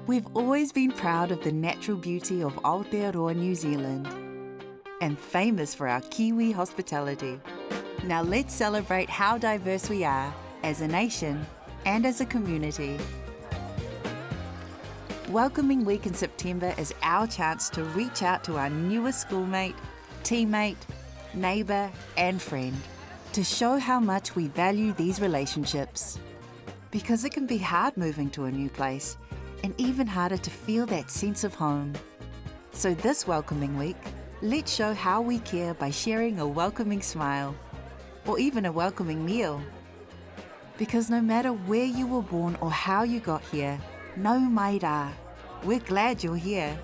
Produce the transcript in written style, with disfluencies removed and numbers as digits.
We've always been proud of the natural beauty of Aotearoa, New Zealand, and famous for our Kiwi hospitality. Now let's celebrate how diverse we are as a nation and as a community. Welcoming Week in September is our chance to reach out to our newest schoolmate, teammate, neighbour and friend to show how much we value these relationships. Because it can be hard moving to a new place and even harder to feel that sense of home. So this Welcoming Week, let's show how we care by sharing a welcoming smile or even a welcoming meal. Because no matter where you were born or how you got here, no mai rā, we're glad you're here.